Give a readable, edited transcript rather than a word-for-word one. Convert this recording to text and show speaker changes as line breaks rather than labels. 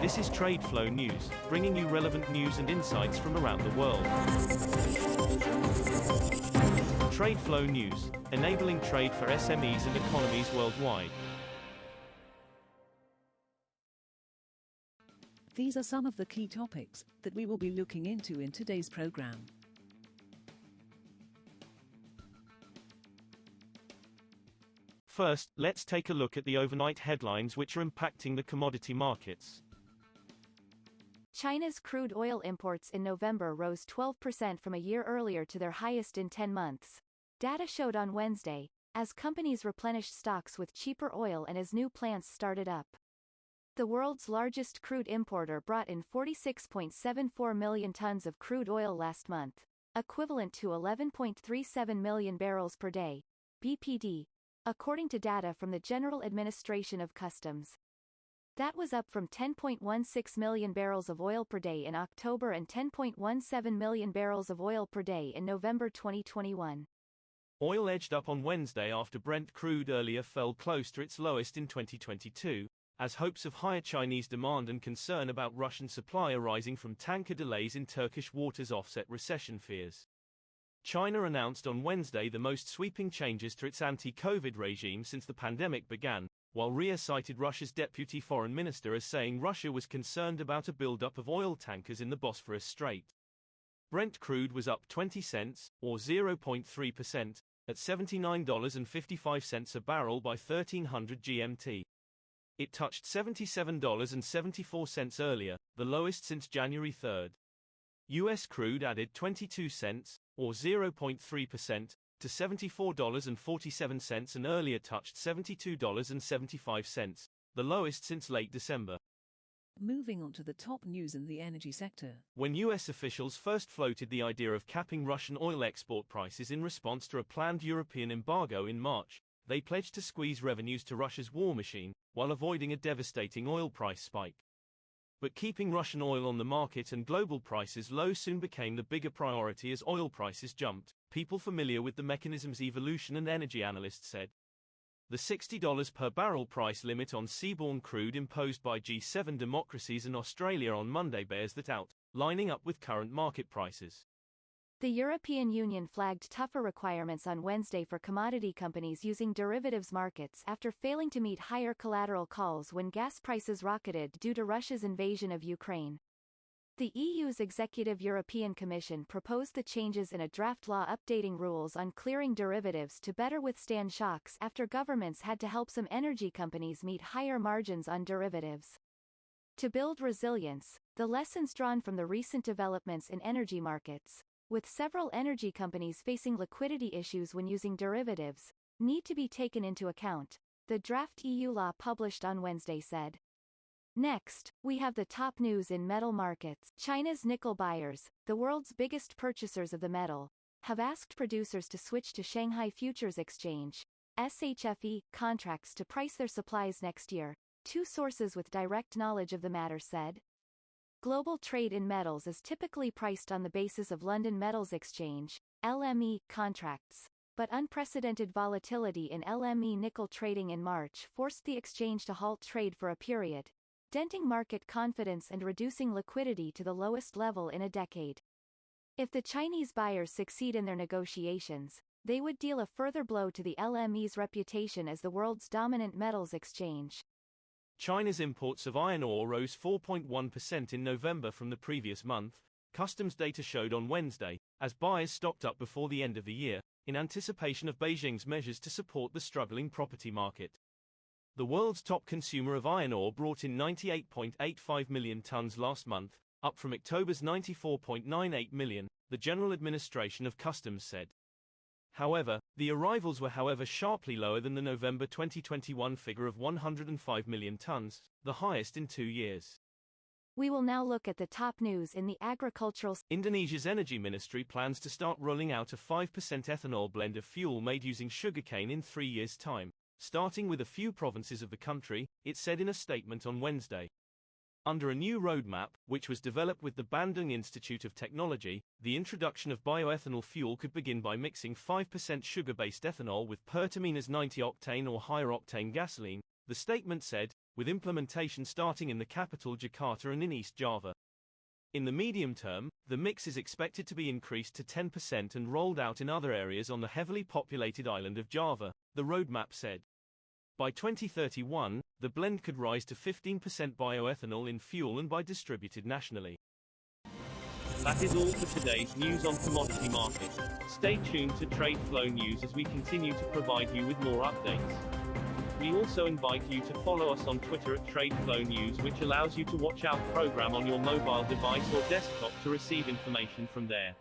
This is TradeFlow News, bringing you relevant news and insights from around the world. TradeFlow News, enabling trade for SMEs and economies worldwide.
These are some of the key topics that we will be looking into in today's program.
First, let's take a look at the overnight headlines which are impacting the commodity markets.
China's crude oil imports in November rose 12% from a year earlier to their highest in 10 months. Data showed on Wednesday, as companies replenished stocks with cheaper oil and as new plants started up. The world's largest crude importer brought in 46.74 million tons of crude oil last month, equivalent to 11.37 million barrels per day, BPD, according to data from the General Administration of Customs. That was up from 10.16 million barrels of oil per day in October and 10.17 million barrels of oil per day in November 2021.
Oil edged up on Wednesday after Brent crude earlier fell close to its lowest in 2022, as hopes of higher Chinese demand and concern about Russian supply arising from tanker delays in Turkish waters offset recession fears. China announced on Wednesday the most sweeping changes to its anti-COVID regime since the pandemic began, while Ria cited Russia's deputy foreign minister as saying Russia was concerned about a buildup of oil tankers in the Bosphorus Strait. Brent crude was up 20 cents, or 0.3%, at $79.55 a barrel by 1300 GMT. It touched $77.74 earlier, the lowest since January 3. U.S. crude added 22 cents, or 0.3%, to $74.47 and earlier touched $72.75, the lowest since late December.
Moving on to the top news in the energy sector.
When U.S. officials first floated the idea of capping Russian oil export prices in response to a planned European embargo in March, they pledged to squeeze revenues to Russia's war machine, while avoiding a devastating oil price spike. But keeping Russian oil on the market and global prices low soon became the bigger priority as oil prices jumped, people familiar with the mechanism's evolution and energy analysts said. The $60 per barrel price limit on seaborne crude imposed by G7 democracies and Australia on Monday bears that out, lining up with current market prices.
The European Union flagged tougher requirements on Wednesday for commodity companies using derivatives markets after failing to meet higher collateral calls when gas prices rocketed due to Russia's invasion of Ukraine. The EU's Executive European Commission proposed the changes in a draft law updating rules on clearing derivatives to better withstand shocks after governments had to help some energy companies meet higher margins on derivatives. To build resilience, the lessons drawn from the recent developments in energy markets, with several energy companies facing liquidity issues when using derivatives, need to be taken into account, the draft EU law published on Wednesday said. Next, we have the top news in metal markets. China's nickel buyers, the world's biggest purchasers of the metal, have asked producers to switch to Shanghai Futures Exchange, SHFE, contracts to price their supplies next year, two sources with direct knowledge of the matter said. Global trade in metals is typically priced on the basis of London Metals Exchange, LME, contracts, but unprecedented volatility in LME nickel trading in March forced the exchange to halt trade for a period, denting market confidence and reducing liquidity to the lowest level in a decade. If the Chinese buyers succeed in their negotiations, they would deal a further blow to the LME's reputation as the world's dominant metals exchange.
China's imports of iron ore rose 4.1% in November from the previous month, customs data showed on Wednesday, as buyers stocked up before the end of the year, in anticipation of Beijing's measures to support the struggling property market. The world's top consumer of iron ore brought in 98.85 million tons last month, up from October's 94.98 million, the General Administration of Customs said. However, the arrivals were sharply lower than the November 2021 figure of 105 million tons, the highest in 2 years.
We will now look at the top news in the agricultural.
Indonesia's energy ministry plans to start rolling out a 5% ethanol blend of fuel made using sugarcane in 3 years' time, starting with a few provinces of the country, it said in a statement on Wednesday. Under a new roadmap, which was developed with the Bandung Institute of Technology, the introduction of bioethanol fuel could begin by mixing 5% sugar-based ethanol with Pertaminas 90-octane or higher-octane gasoline, the statement said, with implementation starting in the capital Jakarta and in East Java. In the medium term, the mix is expected to be increased to 10% and rolled out in other areas on the heavily populated island of Java, the roadmap said. By 2031, the blend could rise to 15% bioethanol in fuel and be distributed nationally. That is all for today's news on commodity markets. Stay tuned to TradeFlow News as we continue to provide you with more updates. We also invite you to follow us on Twitter at TradeFlow News, which allows you to watch our program on your mobile device or desktop to receive information from there.